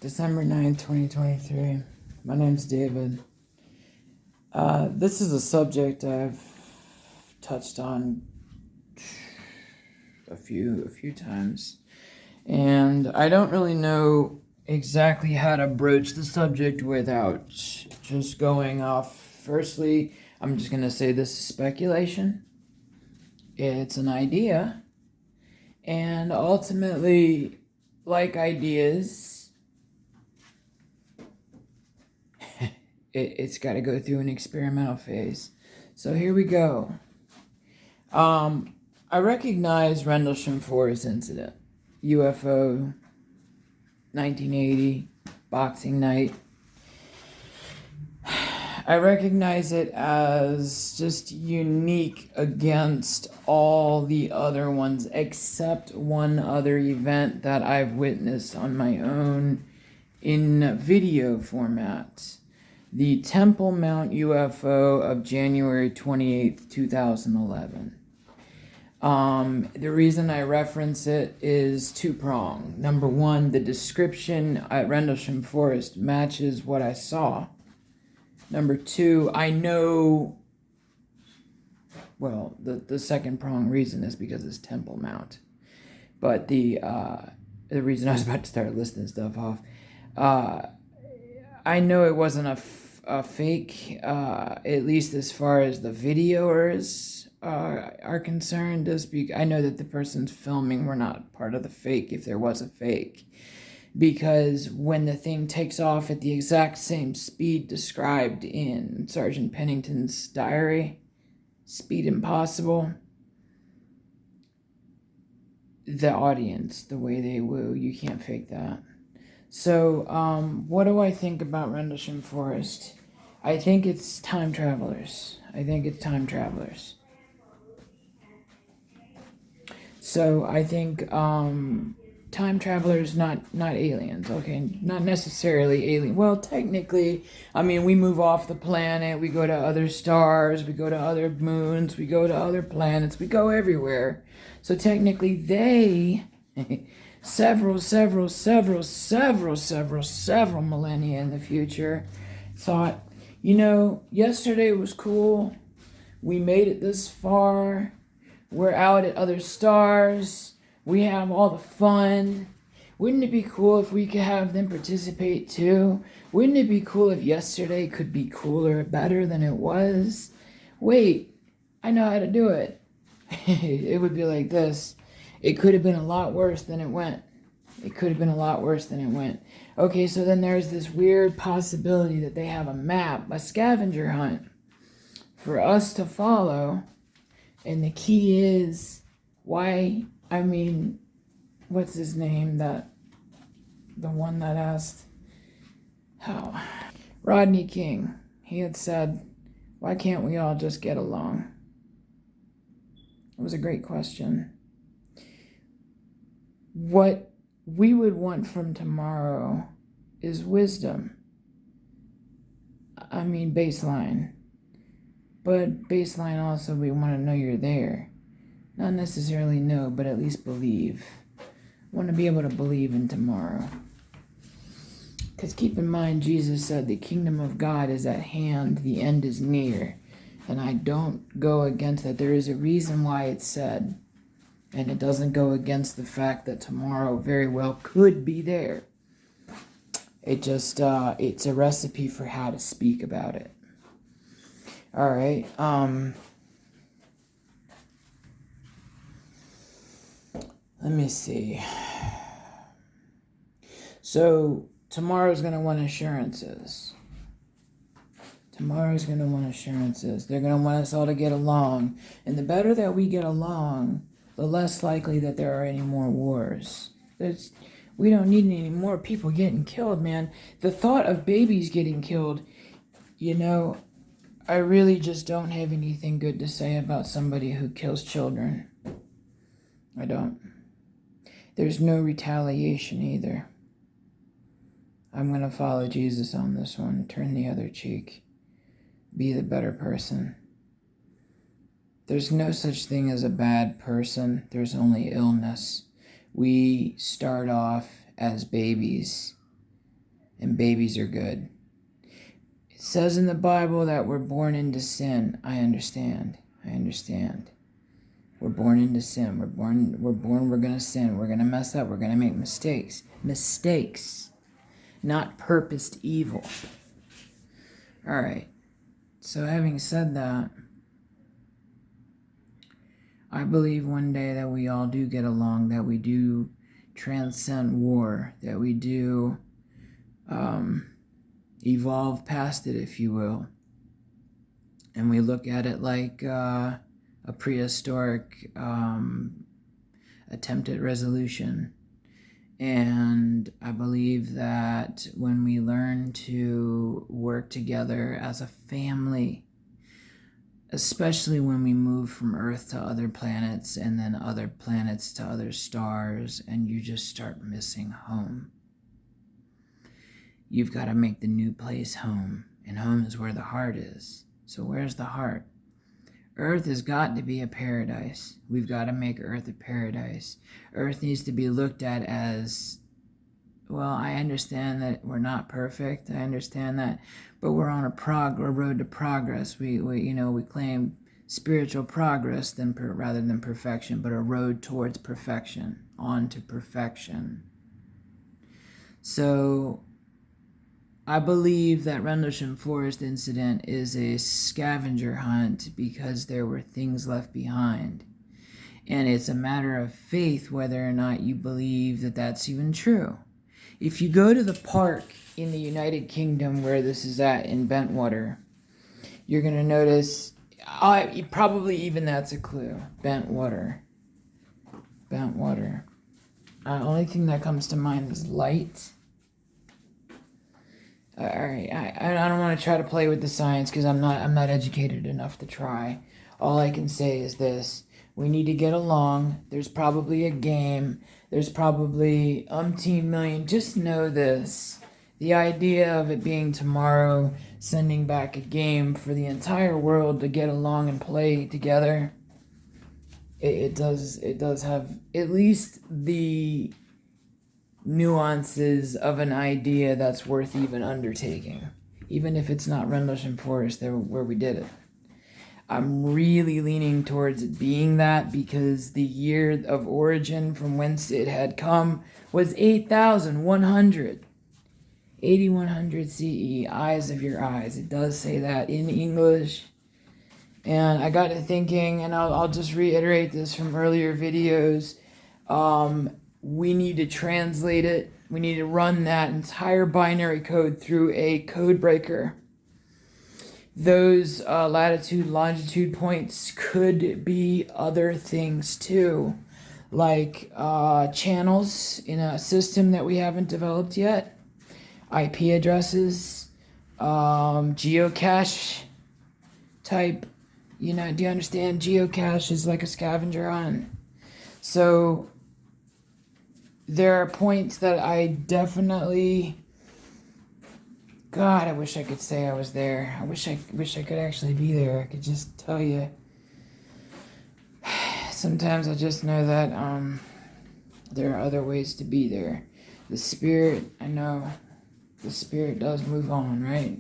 December 9th, 2023. My name's David. This is a subject I've touched on a few times, and I don't really know exactly how to broach the subject without just going off. Firstly, I'm just going to say this is speculation. It's an idea, and ultimately, like ideas, it's got to go through an experimental phase. So here we go. I recognize Rendlesham Forest incident, UFO, 1980, boxing night. I recognize it as just unique against all the other ones, except one other event that I've witnessed on my own in video format. The Temple Mount UFO of January 28th, 2011. The reason I reference it is two-pronged. Number one, the description at Rendlesham Forest matches what I saw. Number two, I know, well, the second-pronged reason is because it's Temple Mount. But the reason I was about to start listing stuff off, I know it wasn't a fake, at least as far as the videoers are concerned. I know that the persons filming were not part of the fake if there was a fake. Because when the thing takes off at the exact same speed described in Sergeant Pennington's diary, Speed Impossible, the audience, the way they woo, you can't fake that. So, what do I think about Rendlesham Forest? I think it's time travelers. So, I think, time travelers, not aliens, okay? Not necessarily alien. Well, technically, I mean, we move off the planet, we go to other stars, we go to other moons, we go to other planets, we go everywhere. So, technically, they... several millennia in the future thought, yesterday was cool. We made it this far. We're out at other stars. We have all the fun. Wouldn't it be cool if we could have them participate too? Wouldn't it be cool if yesterday could be cooler, better than it was? Wait, I know how to do it. It would be like this. It could have been a lot worse than it went. Okay, so then there's this weird possibility that they have a map, a scavenger hunt for us to follow. And the key is what's his name? The one that asked, how? Rodney King. He had said, why can't we all just get along? It was a great question. What we would want from tomorrow is wisdom. Baseline. But baseline also, we want to know you're there. Not necessarily know, but at least believe. Want to be able to believe in tomorrow. Because keep in mind, Jesus said the kingdom of God is at hand, the end is near. And I don't go against that. There is a reason why it's said. And it doesn't go against the fact that tomorrow very well could be there. It just, it's a recipe for how to speak about it. All right. Let me see. So, tomorrow's going to want assurances. They're going to want us all to get along. And the better that we get along, the less likely that there are any more wars. We don't need any more people getting killed, man. The thought of babies getting killed, I really just don't have anything good to say about somebody who kills children. I don't. There's no retaliation either. I'm going to follow Jesus on this one. Turn the other cheek. Be the better person. There's no such thing as a bad person. There's only illness. We start off as babies and babies are good. It says in the Bible that we're born into sin. I understand. We're born into sin. We're going to sin. We're going to mess up. We're going to make mistakes. Mistakes, not purposed evil. All right. So having said that, I believe one day that we all do get along, that we do transcend war, that we do evolve past it, if you will. And we look at it like a prehistoric attempt at resolution. And I believe that when we learn to work together as a family, especially when we move from Earth to other planets and then other planets to other stars, and you just start missing home. You've got to make the new place home, and home is where the heart is. So where's the heart? Earth has got to be a paradise. We've got to make Earth a paradise. Earth needs to be looked at as, well, I understand that we're not perfect. I understand that, but we're on a road to progress. We claim spiritual progress rather than perfection, but a road towards perfection, on to perfection. So I believe that Rendlesham Forest incident is a scavenger hunt because there were things left behind. And it's a matter of faith whether or not you believe that that's even true. If you go to the park in the United Kingdom where this is at in Bentwater, you're going to notice, probably even that's a clue, Bentwater. Only thing that comes to mind is light. All right, I don't want to try to play with the science because I'm not educated enough to try. All I can say is this: we need to get along. There's probably a game. There's probably umpteen million. Just know this: the idea of it being tomorrow, sending back a game for the entire world to get along and play together. It does have at least the nuances of an idea that's worth even undertaking, even if it's not Rendlesham Forest there where we did it. I'm really leaning towards it being that because the year of origin from whence it had come was 8100 CE, eyes of your eyes. It does say that in English. And I got to thinking, and I'll just reiterate this from earlier videos, we need to translate it. We need to run that entire binary code through a code breaker. Those latitude, longitude points could be other things too, like channels in a system that we haven't developed yet, IP addresses, geocache type. Do you understand? Geocache is like a scavenger hunt. So there are points that I definitely, God, I wish I could say I was there. I wish I could actually be there. I could just tell you. Sometimes I just know that there are other ways to be there. The spirit, I know, the spirit does move on, right?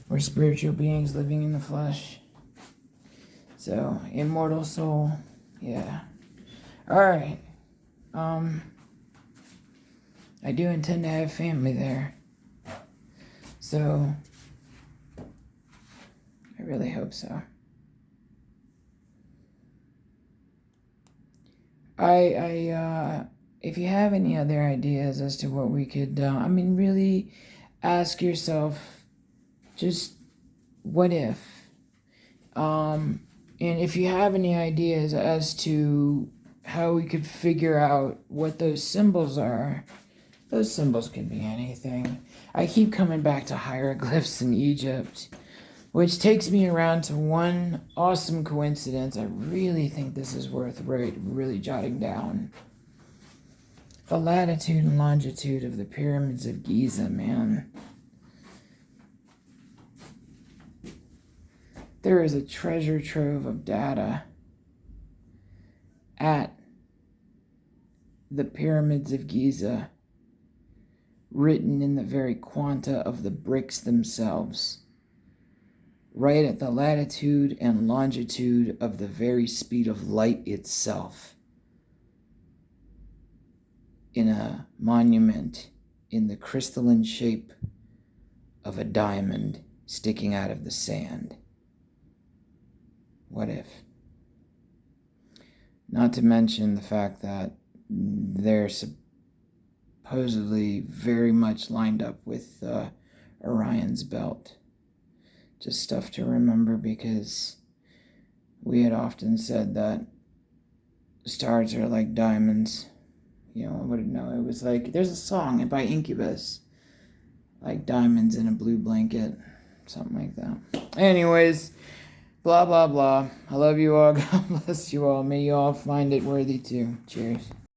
We're spiritual beings living in the flesh. So, immortal soul, yeah. All right. I do intend to have family there. So, I really hope so. If you have any other ideas as to what we could, really ask yourself, just what if? And if you have any ideas as to how we could figure out what those symbols are, those symbols could be anything. I keep coming back to hieroglyphs in Egypt, which takes me around to one awesome coincidence. I really think this is worth really jotting down. The latitude and longitude of the pyramids of Giza, man. There is a treasure trove of data at the pyramids of Giza written in the very quanta of the bricks themselves, right at the latitude and longitude of the very speed of light itself, in a monument in the crystalline shape of a diamond sticking out of the sand. What if? Not to mention the fact that they're supposedly very much lined up with Orion's belt. Just stuff to remember, because we had often said that stars are like diamonds. You know, I wouldn't know. It was like, there's a song by Incubus, like diamonds in a blue blanket, something like that. Anyways, blah, blah, blah. I love you all. God bless you all. May you all find it worthy too. Cheers.